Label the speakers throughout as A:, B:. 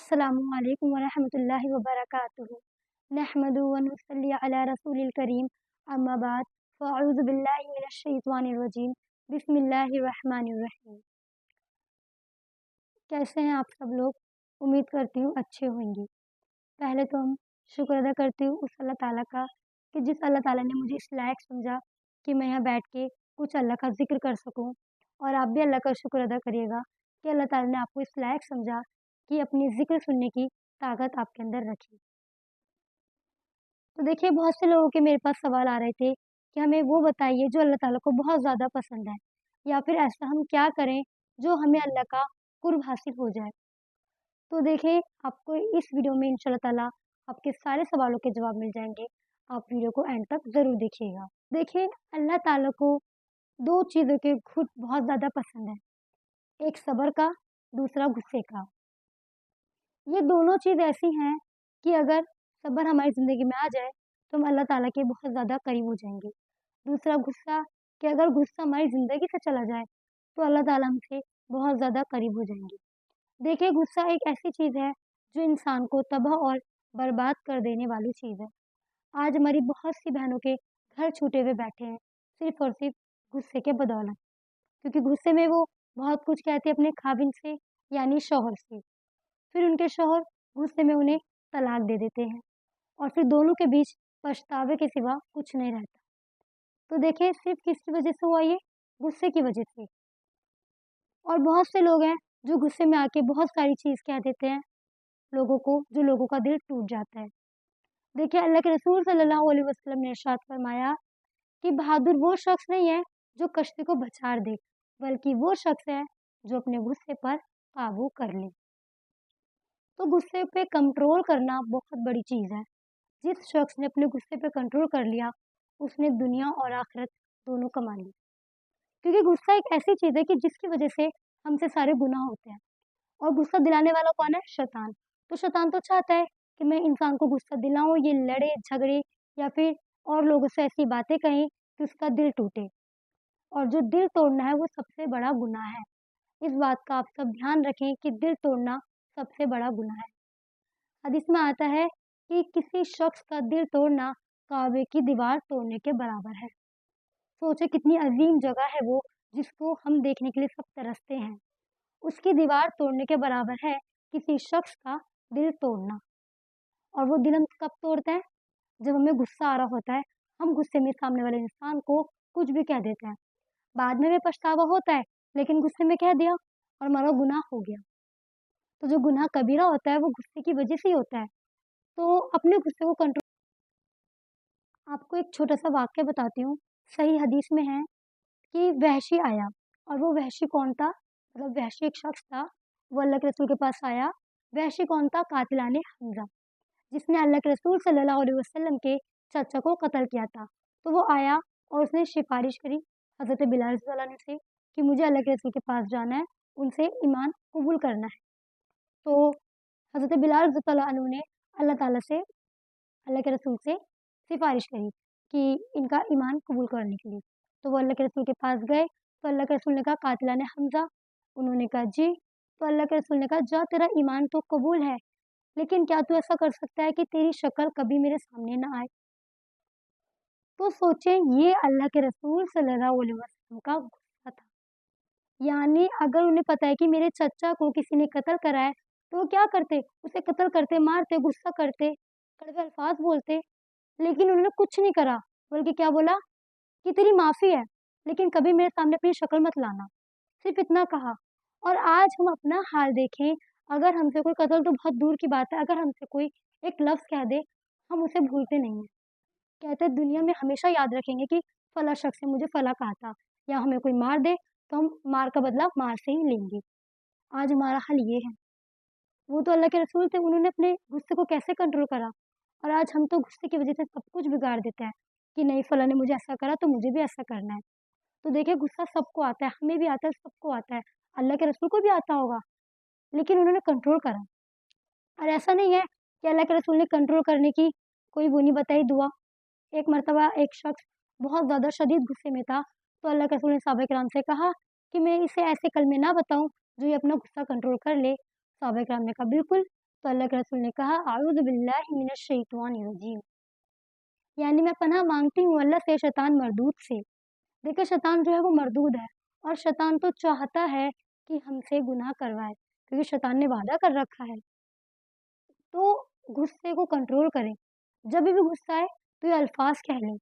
A: अस्सलामुअलैकुम वरहमतुल्लाहि वबरकातुहू। नहमदु व नुसल्ली अला रसूलिल करीम, अम्मा बाद, फ़अऊज़ु बिल्लाहि मिनश शैतानिर रजीम, बिस्मिल्लाहिर रहमानिर रहीम। कैसे हैं आप सब लोग? उम्मीद करती हूँ अच्छे होंगे। पहले तो हम शुक्र अदा करती हूँ उस अल्लाह ताला का कि जिस अल्लाह ताला ने मुझे इस लायक समझा कि मैं यहाँ बैठ के कुछ अल्लाह का ज़िक्र कर सकूँ। और आप भी अल्लाह का शुक्र अदा करिएगा कि अल्लाह ताला ने आपको इस लायक समझा कि अपनी ज़िक्र सुनने की ताकत आपके अंदर रखी। तो देखिए, बहुत से लोगों के मेरे पास सवाल आ रहे थे कि हमें वो बताइए जो अल्लाह ताला को बहुत ज़्यादा पसंद है, या फिर ऐसा हम क्या करें जो हमें अल्लाह का कुर्ब हासिल हो जाए। तो देखिए, आपको इस वीडियो में इंशाल्लाह ताला आपके सारे सवालों के जवाब मिल जाएँगे। आप वीडियो को एंड तक ज़रूर देखिएगा। देखिए, अल्लाह ताला को 2 चीज़ों के खुद बहुत ज़्यादा पसंद है, एक सब्र का, दूसरा गुस्से का। ये दोनों चीज़ ऐसी हैं कि अगर सब्र हमारी ज़िंदगी में आ जाए, तो हम अल्लाह ताला के बहुत ज़्यादा करीब हो जाएँगे। दूसरा गुस्सा, कि अगर गुस्सा हमारी ज़िंदगी से चला जाए, तो अल्लाह ताला हमसे बहुत ज़्यादा करीब हो जाएँगे। देखिए, गुस्सा एक ऐसी चीज़ है जो इंसान को तबाह और बर्बाद कर देने वाली चीज़ है। आज हमारी बहुत सी बहनों के घर छूटे हुए बैठे हैं, सिर्फ़ और सिर्फ़ गुस्से के बदौलत। क्योंकि गुस्से में वो बहुत कुछ कहते हैं अपने खाविंद से, यानी शौहर से। फिर उनके शौहर गुस्से में उन्हें तलाक दे देते हैं और फिर दोनों के बीच पछतावे के सिवा कुछ नहीं रहता। तो देखिए, सिर्फ़ किसकी वजह से हुआ ये? गुस्से की वजह से। और बहुत से लोग हैं जो गुस्से में आके बहुत सारी चीज़ कह देते हैं लोगों को, जो लोगों का दिल टूट जाता है। देखिए, अल्लाह के रसूल सल्लल्लाहु अलैहि वसल्लम ने इरशाद फरमाया कि बहादुर वो शख्स नहीं है जो कश्ती को बछाड़ दे, बल्कि वो शख्स है जो अपने गुस्से पर काबू कर ले। तो गुस्से पे कंट्रोल करना बहुत बड़ी चीज़ है। जिस शख्स ने अपने गुस्से पे कंट्रोल कर लिया, उसने दुनिया और आखिरत दोनों कमा ली। क्योंकि गुस्सा एक ऐसी चीज़ है कि जिसकी वजह से हमसे सारे गुनाह होते हैं। और गुस्सा दिलाने वाला कौन है? शैतान। तो शैतान तो चाहता है कि मैं इंसान को गुस्सा दिलाऊँ, ये लड़े, झगड़े या फिर और लोगों से ऐसी बातें कहें कि उसका दिल टूटे। और जो दिल तोड़ना है वो सबसे बड़ा गुनाह है। इस बात का आप सब ध्यान रखें कि दिल तोड़ना सबसे बड़ा गुनाह है। हदीस में आता है कि किसी शख्स का दिल तोड़ना काबे की दीवार तोड़ने के बराबर है। सोचो कितनी अजीम जगह है वो, जिसको हम देखने के लिए सब तरसते हैं। उसकी दीवार तोड़ने के बराबर है किसी शख्स का दिल तोड़ना। और वो दिल हम कब तोड़ते हैं? जब हमें गुस्सा आ रहा होता है, हम गुस्से में सामने वाले इंसान को कुछ भी कह देते हैं। बाद में हमें पछतावा होता है, लेकिन गुस्से में कह दिया और हमारा गुनाह हो गया। तो जो गुनाह कबीरा होता है वो गुस्से की वजह से ही होता है। तो अपने गुस्से को कंट्रोल। आपको एक छोटा-सा वाक़या बताती हूँ। सही हदीस में है कि वहशी आया, और वो वहशी कौन था? मतलब वहशी एक शख्स था, वो अल्लाह के रसूल के पास आया। वहशी कौन था? कातिलाने हमज़ा, जिसने अल्लाह के रसूल सल्लल्लाहु अलैहि वसल्लम के चाचा को कत्ल किया था। तो वो आया और उसने सिफ़ारिश करी हज़रत बिलाल रज़ियल्लाहु अन्हु से कि मुझे अल्लाह के रसूल के पास जाना है, उनसे ईमान कबूल करना है। तो हज़रत बिलाल रज़ियल्लाहु अन्हु ने अल्लाह ताला से, अल्लाह के रसूल से सिफ़ारिश करी कि इनका ईमान कबूल करने के लिए। तो वो अल्लाह के रसूल के पास गए, तो अल्लाह के रसूल ने कहा, कातिलाने हमज़ा? उन्होंने कहा, जी। तो अल्लाह के रसूल ने कहा, जा, तेरा ईमान तो कबूल है, लेकिन क्या तू ऐसा कर सकता है कि तेरी शक्ल कभी मेरे सामने ना आए? तो सोचें, ये अल्लाह के रसूल सल्लल्लाहु अलैहि वसल्लम का गुस्सा था। यानी अगर उन्हें पता है कि मेरे चचा को किसी ने कत्ल करा है, तो वो क्या करते? उसे कत्ल करते, मारते, गुस्सा करते, कड़वे अल्फाज़ बोलते, लेकिन उन्होंने कुछ नहीं करा, बल्कि क्या बोला कि तेरी माफ़ी है, लेकिन कभी मेरे सामने अपनी शक्ल मत लाना। सिर्फ़ इतना कहा। और आज हम अपना हाल देखें, अगर हमसे कोई कत्ल तो बहुत दूर की बात है, अगर हमसे कोई एक लफ़्ज़ कह दे, हम उसे भूलते नहीं हैं। कहते हैं दुनिया में हमेशा याद रखेंगे कि फला शख्स ने मुझे फला कहा था, या हमें कोई मार दे, तो हम मार का बदला मार से ही लेंगे। आज हमारा हाल ये है। वो तो अल्लाह के रसूल थे, उन्होंने अपने गुस्से को कैसे कंट्रोल करा, और आज हम तो गुस्से की वज़ह से सब कुछ बिगाड़ देते हैं कि नहीं, फलाँ ने मुझे ऐसा करा तो मुझे भी ऐसा करना है। तो देखिए, गुस्सा सबको आता है, हमें भी आता है, सबको आता है। अल्लाह के रसूल को भी आता होगा, लेकिन उन्होंने कंट्रोल करा। और ऐसा नहीं है कि अल्लाह के रसूल ने कंट्रोल करने की कोई वो नहीं बताई दुआ। एक मर्तबा एक शख्स बहुत ज़्यादा शदीद गुस्से में था, तो अल्लाह के रसूल ने सहाबा-ए-किराम से कहा कि मैं इसे ऐसे कलमे ना बताऊँ जो ये अपना गुस्सा कंट्रोल कर ले। सहाबा-ए-किराम ने कहा बिल्कुल, तो अल्लाह के रसूल ने कहा आऊज़ु बिल्लाहि मिनश शैतानिर रजीम, यानी मैं पनाह मांगती हूँ अल्लाह से शैतान मरदूद से। देखिए शैतान जो है वो मरदूद है, और शैतान तो चाहता है कि हमसे गुनाह करवाए, क्योंकि शैतान ने वादा कर रखा है। तो गुस्से को कंट्रोल करें। जब भी गुस्सा आए तो ये अल्फाज कह लें।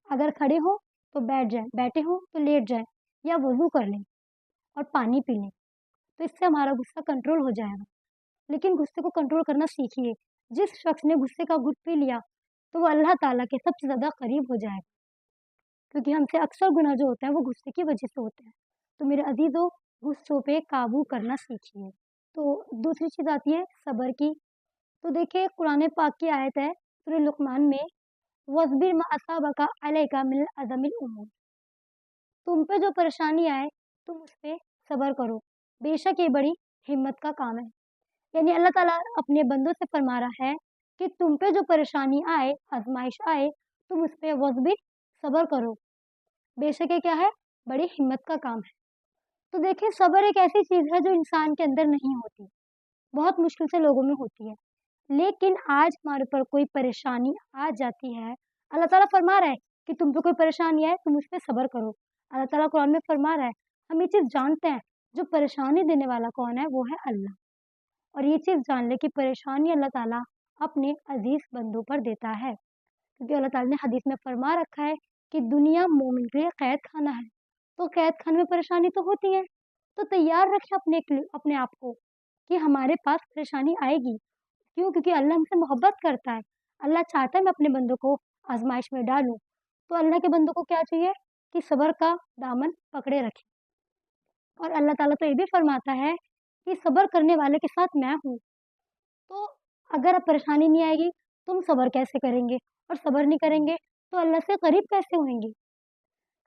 A: अगर खड़े हो तो बैठ जाएँ, बैठे हो तो लेट जाएँ, या वज़ू कर लें और पानी पी लें। तो इससे हमारा गुस्सा कंट्रोल हो जाएगा। लेकिन गुस्से को कंट्रोल करना सीखिए। जिस शख्स ने गुस्से का घूँट पी लिया, तो वो अल्लाह ताला के सबसे ज़्यादा करीब हो जाएगा, क्योंकि हमसे अक्सर गुनाह जो होता है वो गुस्से की वजह से होते हैं। तो मेरे अज़ीज़ों, गुस्सों पे काबू करना सीखिए। तो दूसरी चीज़ आती है सब्र की। तो देखिए कुरान पाक की आयत है सूरह लुक़मान में, वस्बिर मा असाबका अलैका मिनल अज़मिल उमूर, तुम पे जो परेशानी आए तुम उस पे सब्र करो, बेशक ये बड़ी हिम्मत का काम है। यानी अल्लाह ताला अपने बंदों से फरमा रहा है कि तुम पे जो परेशानी आए, आज़माइश आए, तुम उस पे वस्बिर सब्र करो, बेशक ये क्या है, बड़ी हिम्मत का काम है। तो देखिए सब्र एक ऐसी चीज़ है जो इंसान के अंदर नहीं होती, बहुत मुश्किल से लोगों में होती है। लेकिन आज हमारे ऊपर कोई परेशानी आ जाती है, अल्लाह ताला फरमा रहा है कि तुम पे कोई परेशानी आए, तुम उस पे सब्र करो। अल्लाह ताला कुरान में फरमा रहा है, हम ये चीज़ जानते हैं, जो परेशानी देने वाला कौन है, वो है अल्लाह। और ये चीज़ जान ले कि परेशानी अल्लाह ताला अपने अज़ीज़ बंदों पर देता है, क्योंकि अल्लाह ताला ने हदीस में फरमा रखा है कि दुनिया मोमिन के लिए कैद खाना है। तो कैद खाने में परेशानी तो होती है, तो तैयार रखें अपने आप को कि हमारे पास परेशानी आएगी। क्यों? क्योंकि अल्लाह हमसे मोहब्बत करता है। अल्लाह चाहता है मैं अपने बंदों को आज़माइश में डालूँ। तो अल्लाह के बंदों को क्या चाहिए कि सब्र का दामन पकड़े रखें। और अल्लाह ताला तो ये भी फरमाता है कि सब्र करने वाले के साथ मैं हूँ। तो अगर अब परेशानी नहीं आएगी, तुम सब्र कैसे करेंगे? और सब्र नहीं करेंगे तो अल्लाह से करीब कैसे होएँगे?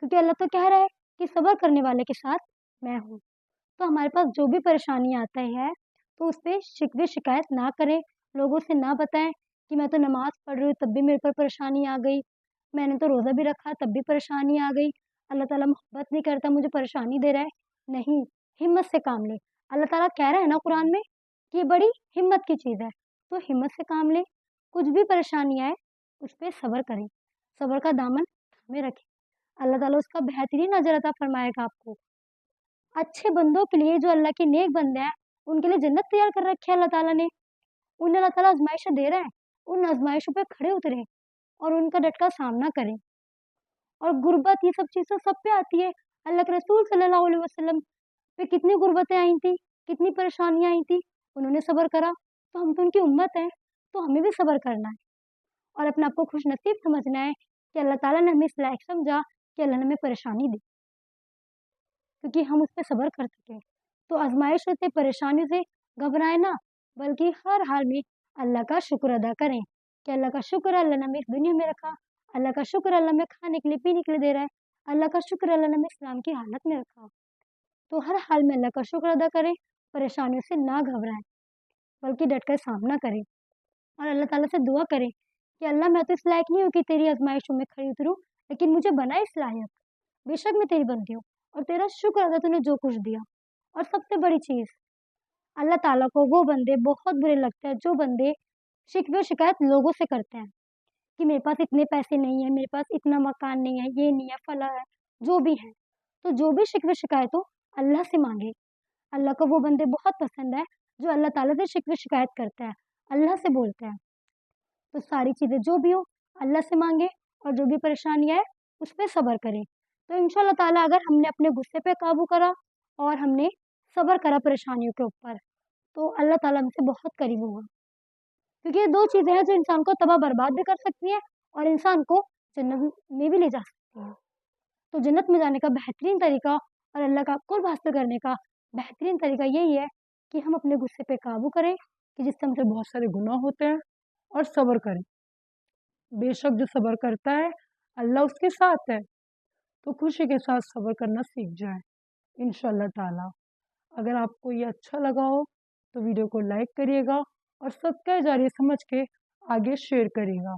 A: क्योंकि अल्लाह तो कह रहा है कि सब्र करने वाले के साथ मैं हूँ। तो हमारे पास जो भी परेशानी आती है, तो उस पे शिकवे शिकायत ना करें, लोगों से ना बताएँ कि मैं तो नमाज़ पढ़ रही हूँ तब भी मेरे पर परेशानी आ गई, मैंने तो रोज़ा भी रखा तब भी परेशानी आ गई, अल्लाह ताला मोहब्बत नहीं करता मुझे परेशानी दे रहा है। नहीं, हिम्मत से काम लें। अल्लाह ताला कह रहा है ना कुरान में कि ये बड़ी हिम्मत की चीज़ है, तो हिम्मत से काम लें। कुछ भी परेशानी आए, उस पे सब्र करें, सब्र का दामन थामे रखें। अल्लाह ताला उसका बेहतरीन अजर अता फरमाएगा आपको। अच्छे बंदों के लिए जो अल्लाह के नेक बंदे हैं, उनके लिए जन्नत तैयार कर रखी है अल्लाह ताला ने। उन्हें अल्लाह ताला आज़माइशें दे रहा है, उन आज़माइशों पे खड़े उतरें और उनका डट कर सामना करें। और गुर्बत ये सब चीज़ तो सब पे आती है। अल्लाह के रसूल सल्लल्लाहु अलैहि वसल्लम पे कितनी गुर्बतें आई थी, कितनी परेशानियाँ आई थी, उन्होंने सब्र करा। तो हम तो उनकी उम्मत हैं, तो हमें भी सब्र करना है और अपने आप को खुशनसीब समझना है कि अल्लाह ताला ने हमें इस लायक समझा कि अल्लाह ने हमें परेशानी दी, क्योंकि हम उस पे सब्र कर सकें। तो आज़माइशों से, परेशानियों से घबराएँ ना, बल्कि हर हाल में अल्लाह का शुक्र अदा करें कि अल्लाह का शुक्र है अल्लाह ने हमें इस दुनिया में रखा, अल्लाह का शुक्र है अल्लाह हमें खाने के लिए, पीने के लिए दे रहा है, अल्लाह का शुक्र है अल्लाह ने हमें इस्लाम की हालत में रखा। तो हर हाल में अल्लाह का शुक्र अदा करें, परेशानियों से ना घबराएँ, बल्कि डट कर सामना करें और अल्लाह ताला से दुआ करें कि अल्लाह मैं तो इस लायक नहीं हूँ कि तेरी आज़माइशों में खड़ी उतरूँ, लेकिन मुझे बना इस लायक। बेशक मैं तेरी बंदी हूँ और तेरा शुक्र अदा तूने जो कुछ दिया। और सबसे बड़ी चीज़, अल्लाह ताला को वो बंदे बहुत बुरे लगते हैं जो बंदे शिकवे शिकायत लोगों से करते हैं कि मेरे पास इतने पैसे नहीं है, मेरे पास इतना मकान नहीं है, ये नहीं है, फला है, जो भी है। तो जो भी शिकवे शिकायत हो अल्लाह से माँगे। अल्लाह को वो बंदे बहुत पसंद है जो अल्लाह ताला से शिकवे शिकायत करते हैं, अल्लाह से बोलते हैं। तो सारी चीज़ें जो भी हो अल्लाह से माँगे और जो भी परेशानी आए उस पे सब्र करें। तो इंशाअल्लाह ताला अगर हमने अपने गुस्से पे काबू करा और हमने सब्र करा परेशानियों के ऊपर, तो अल्लाह ताला हमसे बहुत करीब होगा। क्योंकि ये 2 चीज़ें हैं जो इंसान को तबाह बर्बाद भी कर सकती हैं और इंसान को जन्नत में भी ले जा सकती हैं। तो जन्नत में जाने का बेहतरीन तरीका और अल्लाह का कुर्ब हासिल करने का बेहतरीन तरीका यही है कि हम अपने गुस्से पे काबू करें, कि जिससे हमसे बहुत सारे गुनाह होते हैं, और सब्र करें। बेशक जो सब्र करता है, अल्लाह उसके साथ है। तो खुशी के साथ सब्र करना सीख जाएँ, इंशाअल्लाह ताला। अगर आपको ये अच्छा लगा हो, तो वीडियो को लाइक करिएगा और सदका जारिया समझ के आगे शेयर करिएगा।